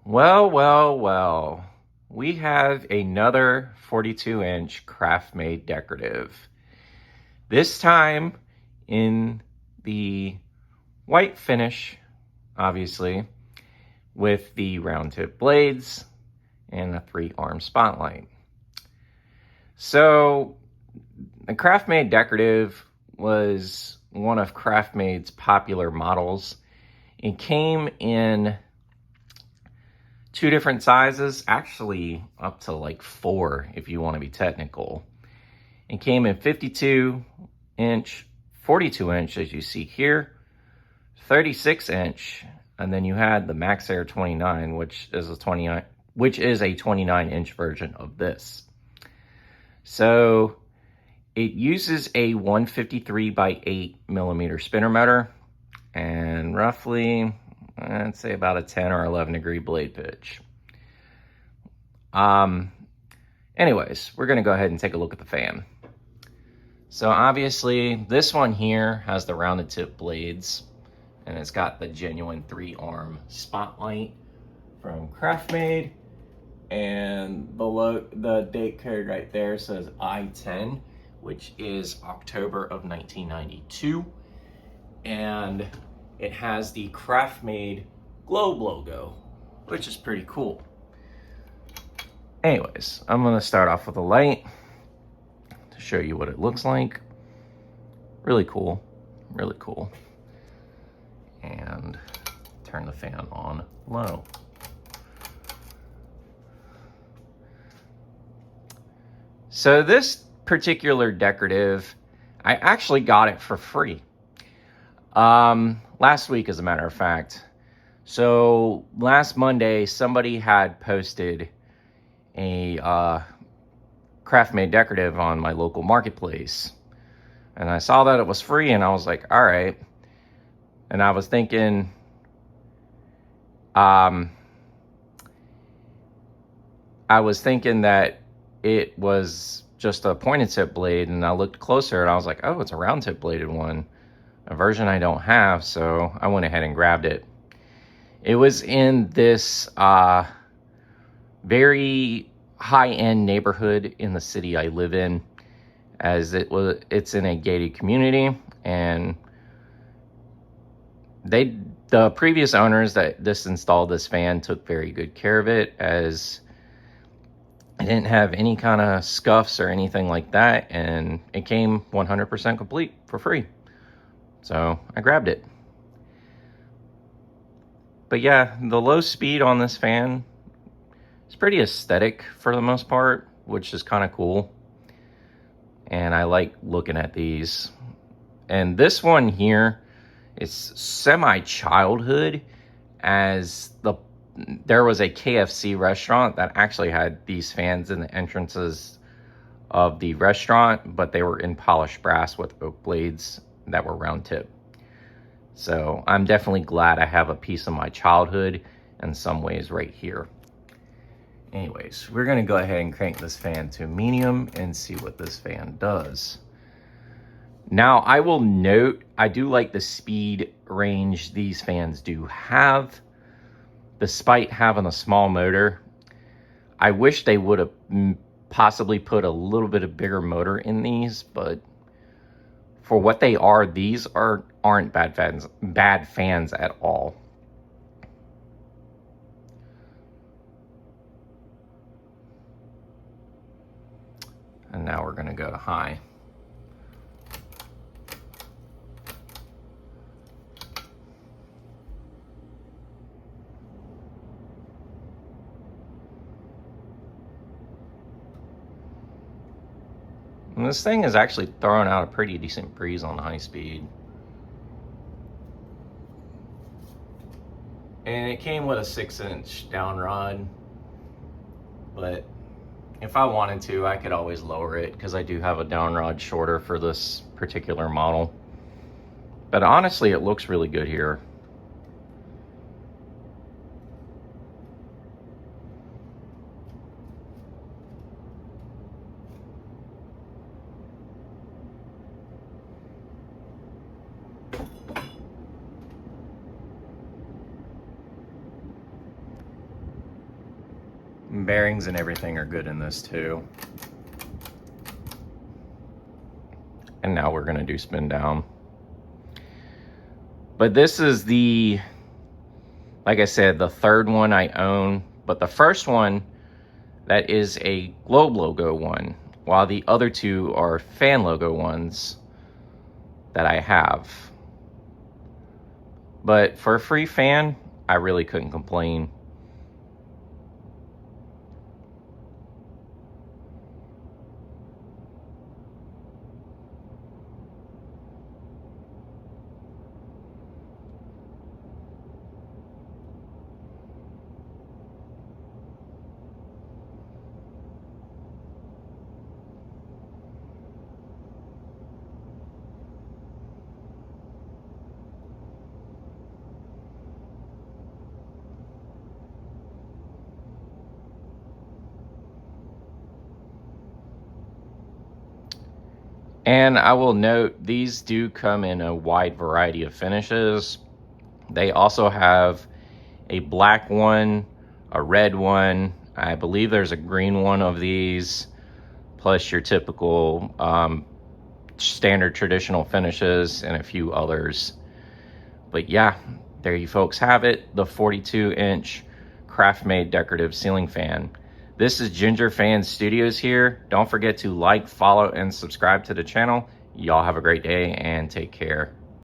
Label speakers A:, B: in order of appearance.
A: Well. We have another 42-inch Craftmade decorative. This time in the white finish, obviously, with the round tip blades and a 3-arm spotlight. So the Craftmade decorative was one of Craftmade's popular models. It came in 2 different sizes, actually up to like 4 if you want to be technical. It came in 52 inch, 42 inch as you see here, 36 inch, and then you had the Max Air 29, which is a 29 inch version of this. So it uses a 153 by 8 millimeter spinner motor and roughly, I'd say about a 10 or 11 degree blade pitch. Anyways, we're going to go ahead and take a look at the fan. So obviously this one here has the rounded tip blades and it's got the genuine 3-arm spotlight from Craftmade, and below the date code right there says I-10, which is October of 1992, and it has the Craftmade globe logo, which is pretty cool. Anyways, I'm going to start off with a light to show you what it looks like. Really cool, really cool. And turn the fan on low. So this particular decorative, I actually got it for free. Last week, as a matter of fact. So last Monday, somebody had posted a Craftmade decorative on my local marketplace, and I saw that it was free, and I was like, all right. And I was thinking, that it was just a pointed tip blade, and I looked closer and I was like, oh, it's a round tip bladed one, a version I don't have, so I went ahead and grabbed it. It was in this very high-end neighborhood in the city I live in, as it's in a gated community, and the previous owners that installed this fan took very good care of it, as it didn't have any kind of scuffs or anything like that, and it came 100% complete for free. So I grabbed it. But yeah, the low speed on this fan is pretty aesthetic for the most part, which is kind of cool. And I like looking at these. And this one here is semi-childhood, as there was a KFC restaurant that actually had these fans in the entrances of the restaurant, but they were in polished brass with oak blades that were round tip. So I'm definitely glad I have a piece of my childhood in some ways right here. Anyways, we're going to go ahead and crank this fan to medium and see what this fan does. Now, I will note, I do like the speed range these fans do have. Despite having a small motor, I wish they would have possibly put a little bit of bigger motor in these, but for what they are, these aren't bad fans at all. And now we're going to go to high. And this thing is actually throwing out a pretty decent breeze on high speed. And it came with a 6-inch down rod, but if I wanted to, I could always lower it, because I do have a down rod shorter for this particular model. But honestly, it looks really good here. Bearings and everything are good in this too. And now we're gonna do spin down. But this is the, like I said, the third one I own, but the first one, that is a globe logo one, while the other two are fan logo ones that I have. But for a free fan, I really couldn't complain. And I will note, these do come in a wide variety of finishes. They also have a black one, a red one, I believe there's a green one of these, plus your typical standard traditional finishes and a few others. But yeah, there you folks have it, the 42-inch Craftmade decorative ceiling fan. This is Ginger Fan Studios here. Don't forget to like, follow, and subscribe to the channel. Y'all have a great day and take care.